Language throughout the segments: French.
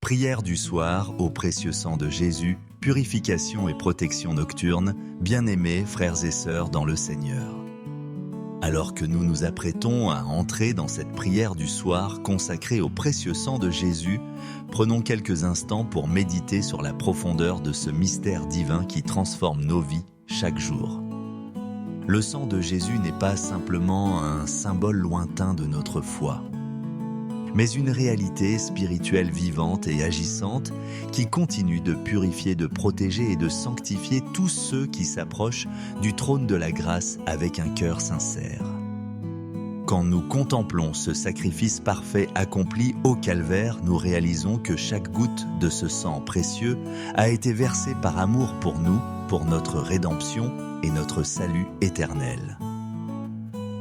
Prière du soir au précieux sang de Jésus, purification et protection nocturne, bien-aimés frères et sœurs dans le Seigneur. Alors que nous nous apprêtons à entrer dans cette prière du soir consacrée au précieux sang de Jésus, prenons quelques instants pour méditer sur la profondeur de ce mystère divin qui transforme nos vies chaque jour. Le sang de Jésus n'est pas simplement un symbole lointain de notre foi, mais une réalité spirituelle vivante et agissante qui continue de purifier, de protéger et de sanctifier tous ceux qui s'approchent du trône de la grâce avec un cœur sincère. Quand nous contemplons ce sacrifice parfait accompli au calvaire, nous réalisons que chaque goutte de ce sang précieux a été versée par amour pour nous, pour notre rédemption et notre salut éternel.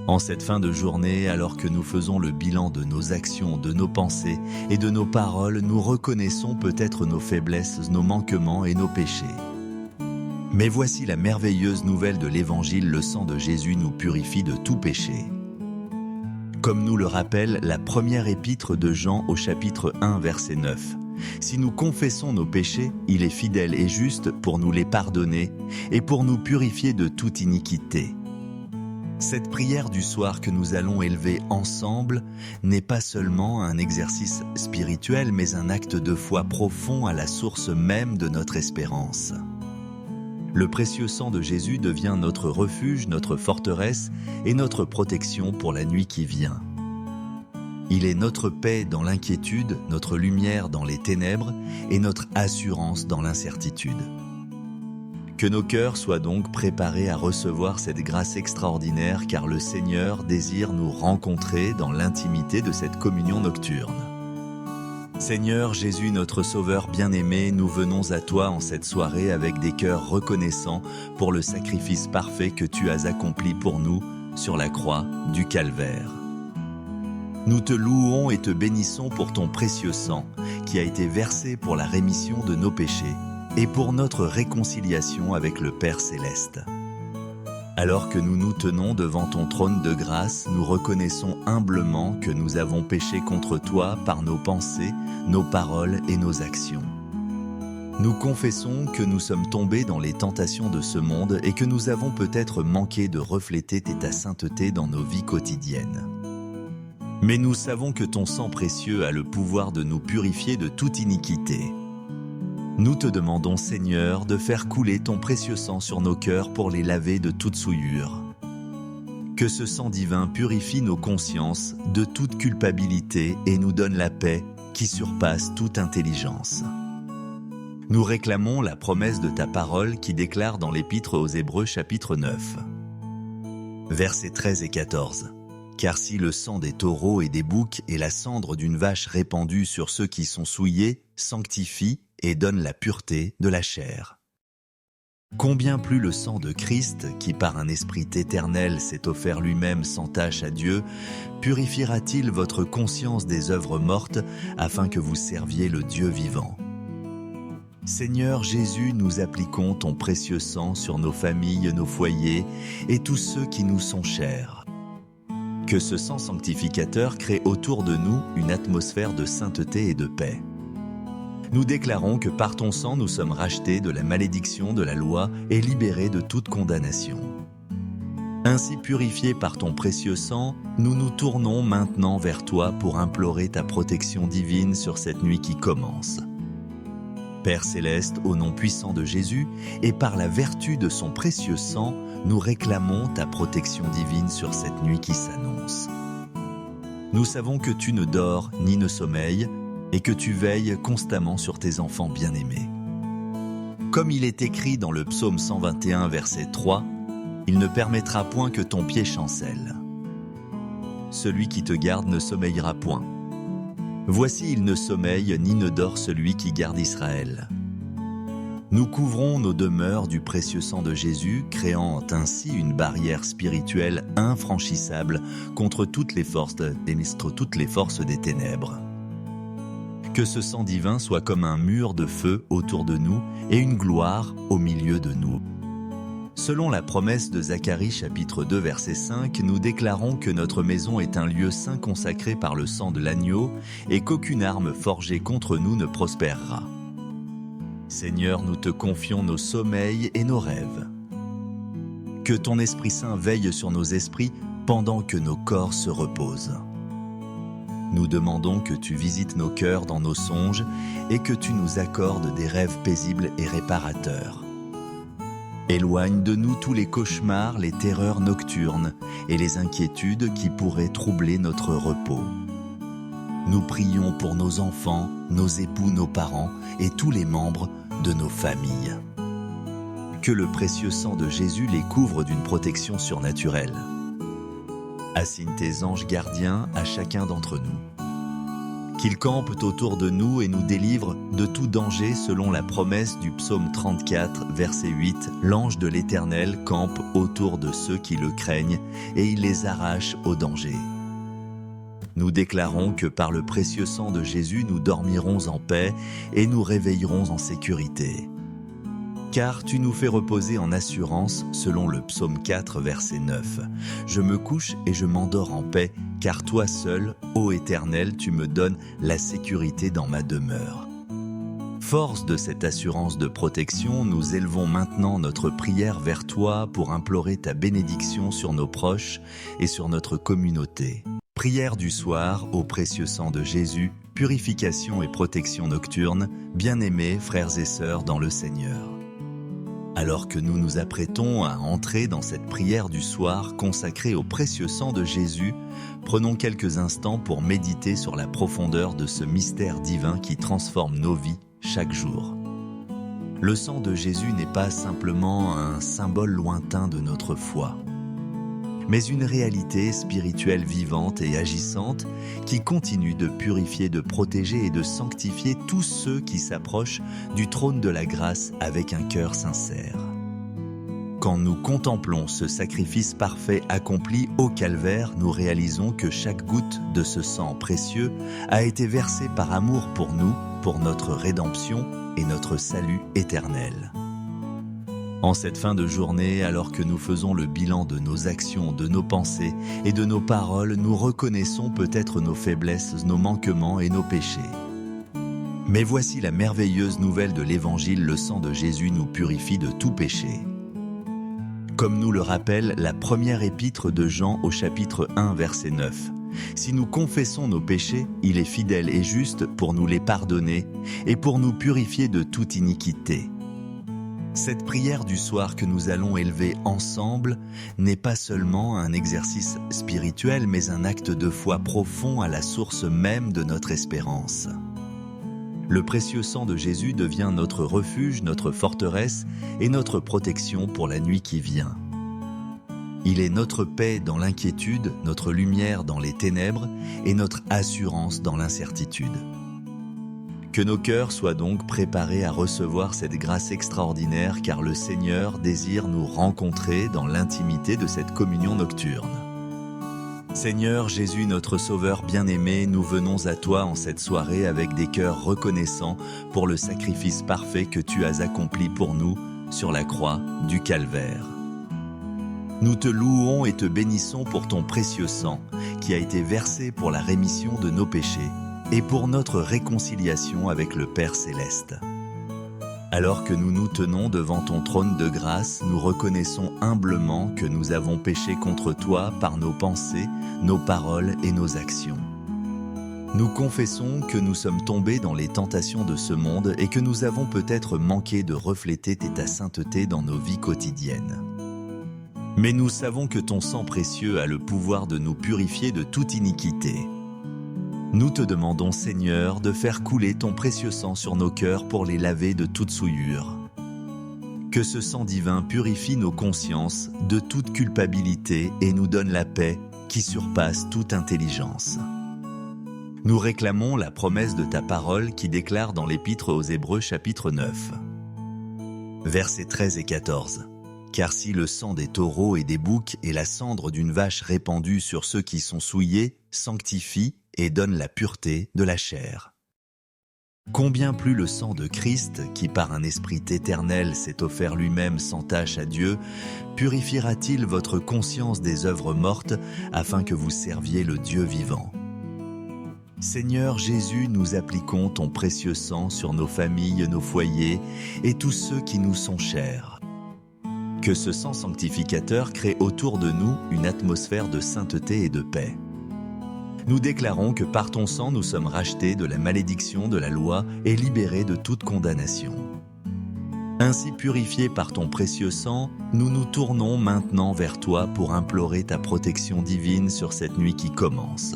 En cette fin de journée, alors que nous faisons le bilan de nos actions, de nos pensées et de nos paroles, nous reconnaissons peut-être nos faiblesses, nos manquements et nos péchés. Mais voici la merveilleuse nouvelle de l'Évangile, le sang de Jésus nous purifie de tout péché. Comme nous le rappelle la première épître de Jean au chapitre 1, verset 9. Si nous confessons nos péchés, il est fidèle et juste pour nous les pardonner et pour nous purifier de toute iniquité. Cette prière du soir que nous allons élever ensemble n'est pas seulement un exercice spirituel, mais un acte de foi profond à la source même de notre espérance. Le précieux sang de Jésus devient notre refuge, notre forteresse et notre protection pour la nuit qui vient. Il est notre paix dans l'inquiétude, notre lumière dans les ténèbres et notre assurance dans l'incertitude. Que nos cœurs soient donc préparés à recevoir cette grâce extraordinaire, car le Seigneur désire nous rencontrer dans l'intimité de cette communion nocturne. Seigneur Jésus, notre Sauveur bien-aimé, nous venons à toi en cette soirée avec des cœurs reconnaissants pour le sacrifice parfait que tu as accompli pour nous sur la croix du Calvaire. Nous te louons et te bénissons pour ton précieux sang qui a été versé pour la rémission de nos péchés et pour notre réconciliation avec le Père Céleste. Alors que nous nous tenons devant ton trône de grâce, nous reconnaissons humblement que nous avons péché contre toi par nos pensées, nos paroles et nos actions. Nous confessons que nous sommes tombés dans les tentations de ce monde et que nous avons peut-être manqué de refléter ta sainteté dans nos vies quotidiennes. Mais nous savons que ton sang précieux a le pouvoir de nous purifier de toute iniquité. Nous te demandons, Seigneur, de faire couler ton précieux sang sur nos cœurs pour les laver de toute souillure. Que ce sang divin purifie nos consciences de toute culpabilité et nous donne la paix qui surpasse toute intelligence. Nous réclamons la promesse de ta parole qui déclare dans l'Épître aux Hébreux chapitre 9, versets 13 et 14. Car si le sang des taureaux et des boucs et la cendre d'une vache répandue sur ceux qui sont souillés sanctifie et donne la pureté de la chair, combien plus le sang de Christ, qui par un esprit éternel s'est offert lui-même sans tache à Dieu, purifiera-t-il votre conscience des œuvres mortes afin que vous serviez le Dieu vivant. Seigneur Jésus, nous appliquons ton précieux sang sur nos familles, nos foyers et tous ceux qui nous sont chers. Que ce sang sanctificateur crée autour de nous une atmosphère de sainteté et de paix. Nous déclarons que par ton sang nous sommes rachetés de la malédiction de la loi et libérés de toute condamnation. Ainsi purifiés par ton précieux sang, nous nous tournons maintenant vers toi pour implorer ta protection divine sur cette nuit qui commence. Père Céleste, au nom puissant de Jésus, et par la vertu de son précieux sang, nous réclamons ta protection divine sur cette nuit qui s'annonce. Nous savons que tu ne dors ni ne sommeilles, et que tu veilles constamment sur tes enfants bien-aimés. Comme il est écrit dans le psaume 121, verset 3, « Il ne permettra point que ton pied chancelle. Celui qui te garde ne sommeillera point. Voici, il ne sommeille ni ne dort celui qui garde Israël. » Nous couvrons nos demeures du précieux sang de Jésus, créant ainsi une barrière spirituelle infranchissable contre toutes les forces des ténèbres. Que ce sang divin soit comme un mur de feu autour de nous et une gloire au milieu de nous. Selon la promesse de Zacharie chapitre 2 verset 5, nous déclarons que notre maison est un lieu saint consacré par le sang de l'agneau et qu'aucune arme forgée contre nous ne prospérera. Seigneur, nous te confions nos sommeils et nos rêves. Que ton Esprit Saint veille sur nos esprits pendant que nos corps se reposent. Nous demandons que tu visites nos cœurs dans nos songes et que tu nous accordes des rêves paisibles et réparateurs. Éloigne de nous tous les cauchemars, les terreurs nocturnes et les inquiétudes qui pourraient troubler notre repos. Nous prions pour nos enfants, nos époux, nos parents et tous les membres de nos familles. Que le précieux sang de Jésus les couvre d'une protection surnaturelle. Assigne tes anges gardiens à chacun d'entre nous. Qu'ils campent autour de nous et nous délivrent de tout danger selon la promesse du psaume 34, verset 8. L'ange de l'Éternel campe autour de ceux qui le craignent et il les arrache au danger. Nous déclarons que par le précieux sang de Jésus, nous dormirons en paix et nous réveillerons en sécurité. Car tu nous fais reposer en assurance, selon le psaume 4, verset 9. Je me couche et je m'endors en paix, car toi seul, ô Éternel, tu me donnes la sécurité dans ma demeure. Force de cette assurance de protection, nous élevons maintenant notre prière vers toi pour implorer ta bénédiction sur nos proches et sur notre communauté. Prière du soir au précieux sang de Jésus, purification et protection nocturne, bien-aimés frères et sœurs dans le Seigneur. Alors que nous nous apprêtons à entrer dans cette prière du soir consacrée au précieux sang de Jésus, prenons quelques instants pour méditer sur la profondeur de ce mystère divin qui transforme nos vies chaque jour. Le sang de Jésus n'est pas simplement un symbole lointain de notre foi, mais une réalité spirituelle vivante et agissante qui continue de purifier, de protéger et de sanctifier tous ceux qui s'approchent du trône de la grâce avec un cœur sincère. Quand nous contemplons ce sacrifice parfait accompli au calvaire, nous réalisons que chaque goutte de ce sang précieux a été versée par amour pour nous, pour notre rédemption et notre salut éternel. En cette fin de journée, alors que nous faisons le bilan de nos actions, de nos pensées et de nos paroles, nous reconnaissons peut-être nos faiblesses, nos manquements et nos péchés. Mais voici la merveilleuse nouvelle de l'Évangile, le sang de Jésus nous purifie de tout péché. Comme nous le rappelle la première épître de Jean au chapitre 1, verset 9. Si nous confessons nos péchés, il est fidèle et juste pour nous les pardonner et pour nous purifier de toute iniquité. Cette prière du soir que nous allons élever ensemble n'est pas seulement un exercice spirituel, mais un acte de foi profond à la source même de notre espérance. Le précieux sang de Jésus devient notre refuge, notre forteresse et notre protection pour la nuit qui vient. Il est notre paix dans l'inquiétude, notre lumière dans les ténèbres et notre assurance dans l'incertitude. Que nos cœurs soient donc préparés à recevoir cette grâce extraordinaire, car le Seigneur désire nous rencontrer dans l'intimité de cette communion nocturne. Seigneur Jésus, notre Sauveur bien-aimé, nous venons à toi en cette soirée avec des cœurs reconnaissants pour le sacrifice parfait que tu as accompli pour nous sur la croix du Calvaire. Nous te louons et te bénissons pour ton précieux sang qui a été versé pour la rémission de nos péchés et pour notre réconciliation avec le Père Céleste. Alors que nous nous tenons devant ton trône de grâce, nous reconnaissons humblement que nous avons péché contre toi par nos pensées, nos paroles et nos actions. Nous confessons que nous sommes tombés dans les tentations de ce monde et que nous avons peut-être manqué de refléter ta sainteté dans nos vies quotidiennes. Mais nous savons que ton sang précieux a le pouvoir de nous purifier de toute iniquité. Nous te demandons, Seigneur, de faire couler ton précieux sang sur nos cœurs pour les laver de toute souillure. Que ce sang divin purifie nos consciences de toute culpabilité et nous donne la paix qui surpasse toute intelligence. Nous réclamons la promesse de ta parole qui déclare dans l'Épître aux Hébreux chapitre 9, versets 13 et 14. Car si le sang des taureaux et des boucs et la cendre d'une vache répandue sur ceux qui sont souillés sanctifie et donne la pureté de la chair. Combien plus le sang de Christ, qui par un esprit éternel s'est offert lui-même sans tache à Dieu, purifiera-t-il votre conscience des œuvres mortes afin que vous serviez le Dieu vivant. Seigneur Jésus, nous appliquons ton précieux sang sur nos familles, nos foyers et tous ceux qui nous sont chers. Que ce sang sanctificateur crée autour de nous une atmosphère de sainteté et de paix. Nous déclarons que par ton sang, nous sommes rachetés de la malédiction de la loi et libérés de toute condamnation. Ainsi purifiés par ton précieux sang, nous nous tournons maintenant vers toi pour implorer ta protection divine sur cette nuit qui commence.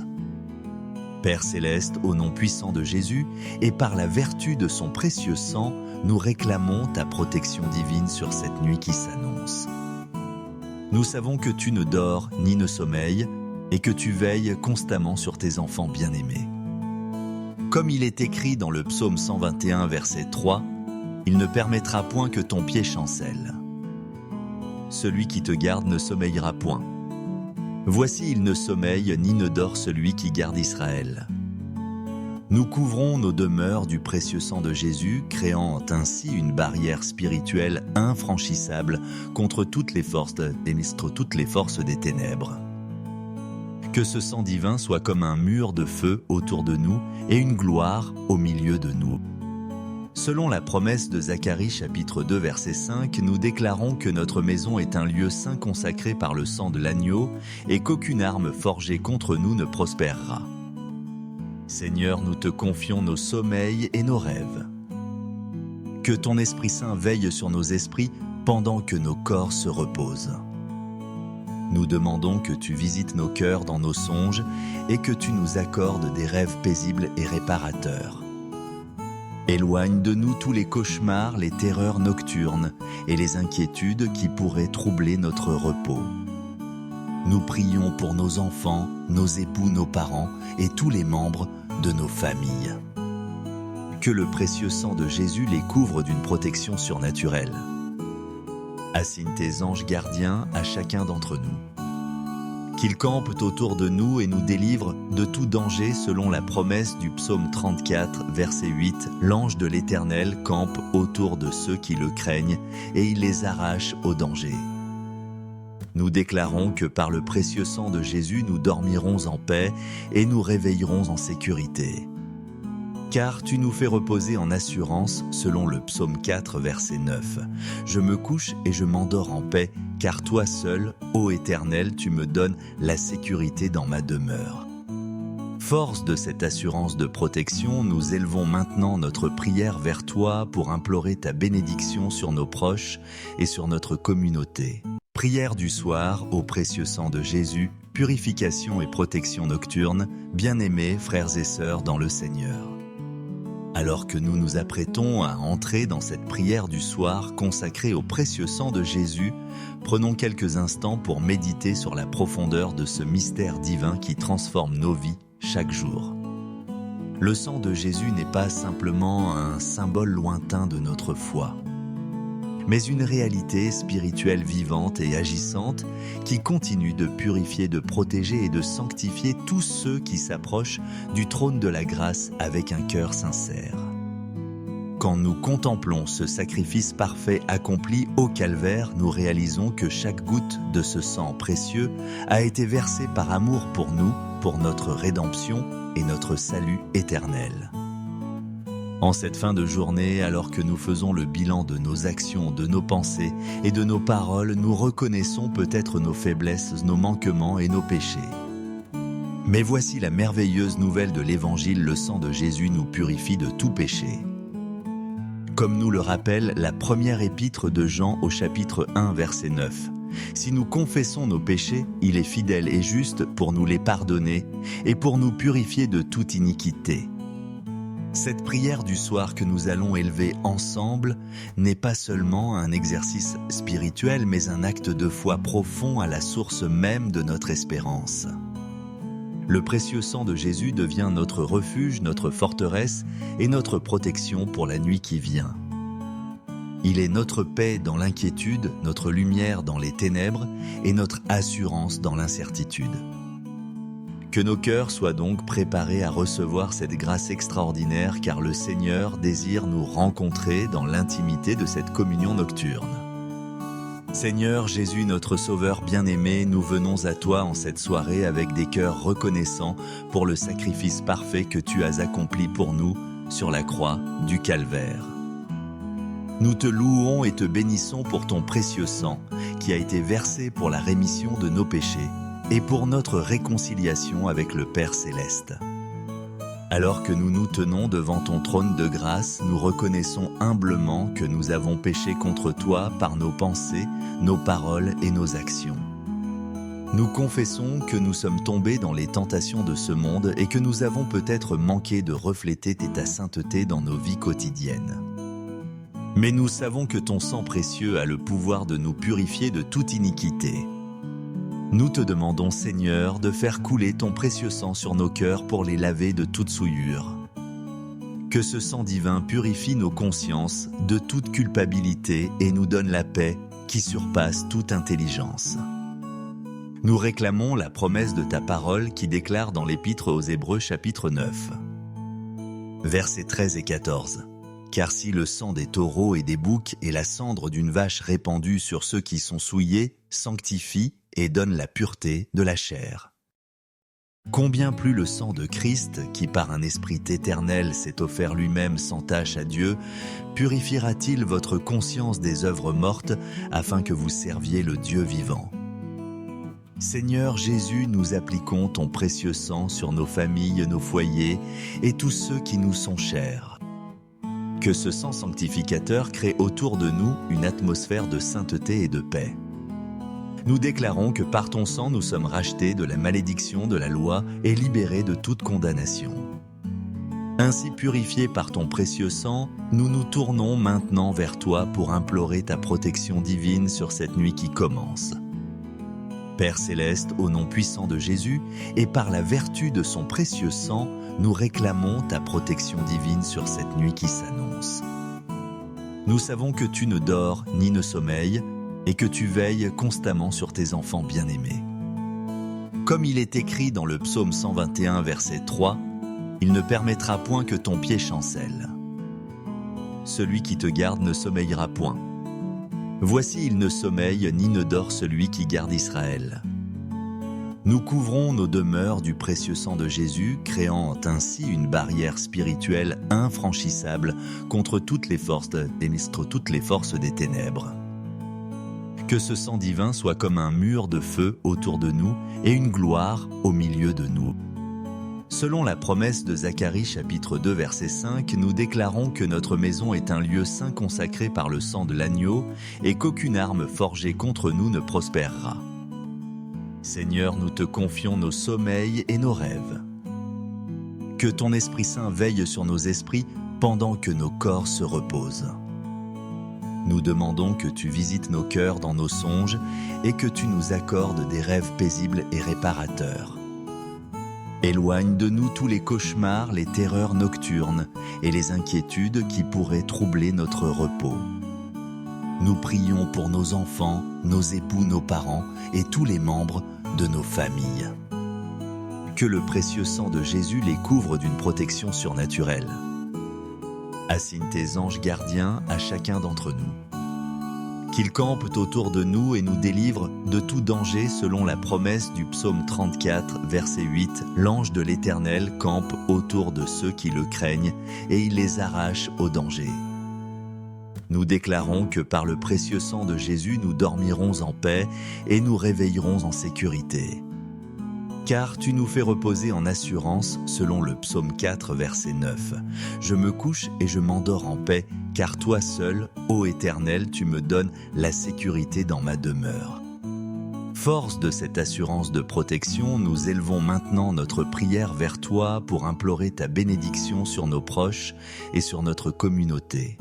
Père céleste, au nom puissant de Jésus, et par la vertu de son précieux sang, nous réclamons ta protection divine sur cette nuit qui s'annonce. Nous savons que tu ne dors ni ne sommeilles, et que tu veilles constamment sur tes enfants bien-aimés. Comme il est écrit dans le psaume 121, verset 3, « Il ne permettra point que ton pied chancelle. Celui qui te garde ne sommeillera point. Voici, il ne sommeille ni ne dort celui qui garde Israël. » Nous couvrons nos demeures du précieux sang de Jésus, créant ainsi une barrière spirituelle infranchissable contre toutes les forces des ténèbres. Que ce sang divin soit comme un mur de feu autour de nous et une gloire au milieu de nous. Selon la promesse de Zacharie chapitre 2 verset 5, nous déclarons que notre maison est un lieu saint consacré par le sang de l'agneau et qu'aucune arme forgée contre nous ne prospérera. Seigneur, nous te confions nos sommeils et nos rêves. Que ton Esprit Saint veille sur nos esprits pendant que nos corps se reposent. Nous demandons que tu visites nos cœurs dans nos songes et que tu nous accordes des rêves paisibles et réparateurs. Éloigne de nous tous les cauchemars, les terreurs nocturnes et les inquiétudes qui pourraient troubler notre repos. Nous prions pour nos enfants, nos époux, nos parents et tous les membres de nos familles. Que le précieux sang de Jésus les couvre d'une protection surnaturelle. Assigne tes anges gardiens à chacun d'entre nous. Qu'ils campent autour de nous et nous délivrent de tout danger selon la promesse du psaume 34, verset 8. L'ange de l'Éternel campe autour de ceux qui le craignent et il les arrache au danger. Nous déclarons que par le précieux sang de Jésus, nous dormirons en paix et nous réveillerons en sécurité. Car tu nous fais reposer en assurance, selon le psaume 4, verset 9. Je me couche et je m'endors en paix, car toi seul, ô Éternel, tu me donnes la sécurité dans ma demeure. Force de cette assurance de protection, nous élevons maintenant notre prière vers toi pour implorer ta bénédiction sur nos proches et sur notre communauté. Prière du soir au précieux sang de Jésus, purification et protection nocturne, bien-aimés frères et sœurs dans le Seigneur. Alors que nous nous apprêtons à entrer dans cette prière du soir consacrée au précieux sang de Jésus, prenons quelques instants pour méditer sur la profondeur de ce mystère divin qui transforme nos vies chaque jour. Le sang de Jésus n'est pas simplement un symbole lointain de notre foi, mais une réalité spirituelle vivante et agissante qui continue de purifier, de protéger et de sanctifier tous ceux qui s'approchent du trône de la grâce avec un cœur sincère. Quand nous contemplons ce sacrifice parfait accompli au calvaire, nous réalisons que chaque goutte de ce sang précieux a été versée par amour pour nous, pour notre rédemption et notre salut éternel. En cette fin de journée, alors que nous faisons le bilan de nos actions, de nos pensées et de nos paroles, nous reconnaissons peut-être nos faiblesses, nos manquements et nos péchés. Mais voici la merveilleuse nouvelle de l'Évangile, le sang de Jésus nous purifie de tout péché. Comme nous le rappelle la première épître de Jean au chapitre 1, verset 9. Si nous confessons nos péchés, il est fidèle et juste pour nous les pardonner et pour nous purifier de toute iniquité. Cette prière du soir que nous allons élever ensemble n'est pas seulement un exercice spirituel, mais un acte de foi profond à la source même de notre espérance. Le précieux sang de Jésus devient notre refuge, notre forteresse et notre protection pour la nuit qui vient. Il est notre paix dans l'inquiétude, notre lumière dans les ténèbres et notre assurance dans l'incertitude. Que nos cœurs soient donc préparés à recevoir cette grâce extraordinaire, car le Seigneur désire nous rencontrer dans l'intimité de cette communion nocturne. Seigneur Jésus, notre Sauveur bien-aimé, nous venons à toi en cette soirée avec des cœurs reconnaissants pour le sacrifice parfait que tu as accompli pour nous sur la croix du Calvaire. Nous te louons et te bénissons pour ton précieux sang qui a été versé pour la rémission de nos péchés et pour notre réconciliation avec le Père Céleste. Alors que nous nous tenons devant ton trône de grâce, nous reconnaissons humblement que nous avons péché contre toi par nos pensées, nos paroles et nos actions. Nous confessons que nous sommes tombés dans les tentations de ce monde et que nous avons peut-être manqué de refléter ta sainteté dans nos vies quotidiennes. Mais nous savons que ton sang précieux a le pouvoir de nous purifier de toute iniquité. Nous te demandons, Seigneur, de faire couler ton précieux sang sur nos cœurs pour les laver de toute souillure. Que ce sang divin purifie nos consciences de toute culpabilité et nous donne la paix qui surpasse toute intelligence. Nous réclamons la promesse de ta parole qui déclare dans l'Épître aux Hébreux chapitre 9, versets 13 et 14. Car si le sang des taureaux et des boucs et la cendre d'une vache répandue sur ceux qui sont souillés sanctifie et donne la pureté de la chair, combien plus le sang de Christ, qui par un esprit éternel s'est offert lui-même sans tache à Dieu, purifiera-t-il votre conscience des œuvres mortes afin que vous serviez le Dieu vivant. Seigneur Jésus, nous appliquons ton précieux sang sur nos familles, nos foyers et tous ceux qui nous sont chers. Que ce sang sanctificateur crée autour de nous une atmosphère de sainteté et de paix. Nous déclarons que par ton sang nous sommes rachetés de la malédiction de la loi et libérés de toute condamnation. Ainsi purifiés par ton précieux sang, nous nous tournons maintenant vers toi pour implorer ta protection divine sur cette nuit qui commence. Père Céleste, au nom puissant de Jésus, et par la vertu de son précieux sang, nous réclamons ta protection divine sur cette nuit qui s'annonce. Nous savons que tu ne dors ni ne sommeilles, et que tu veilles constamment sur tes enfants bien-aimés. Comme il est écrit dans le psaume 121, verset 3, « Il ne permettra point que ton pied chancelle. Celui qui te garde ne sommeillera point. Voici, il ne sommeille ni ne dort celui qui garde Israël. » Nous couvrons nos demeures du précieux sang de Jésus, créant ainsi une barrière spirituelle infranchissable contre toutes les forces des ténèbres. Que ce sang divin soit comme un mur de feu autour de nous et une gloire au milieu de nous. Selon la promesse de Zacharie chapitre 2 verset 5, nous déclarons que notre maison est un lieu saint consacré par le sang de l'agneau et qu'aucune arme forgée contre nous ne prospérera. Seigneur, nous te confions nos sommeils et nos rêves. Que ton Esprit Saint veille sur nos esprits pendant que nos corps se reposent. Nous demandons que tu visites nos cœurs dans nos songes et que tu nous accordes des rêves paisibles et réparateurs. Éloigne de nous tous les cauchemars, les terreurs nocturnes et les inquiétudes qui pourraient troubler notre repos. Nous prions pour nos enfants, nos époux, nos parents et tous les membres de nos familles. Que le précieux sang de Jésus les couvre d'une protection surnaturelle. Assigne tes anges gardiens à chacun d'entre nous. Qu'ils campent autour de nous et nous délivrent de tout danger selon la promesse du psaume 34, verset 8. L'ange de l'Éternel campe autour de ceux qui le craignent et il les arrache au danger. Nous déclarons que par le précieux sang de Jésus, nous dormirons en paix et nous réveillerons en sécurité. Car tu nous fais reposer en assurance, selon le psaume 4, verset 9. Je me couche et je m'endors en paix, car toi seul, ô Éternel, tu me donnes la sécurité dans ma demeure. Force de cette assurance de protection, nous élevons maintenant notre prière vers toi pour implorer ta bénédiction sur nos proches et sur notre communauté.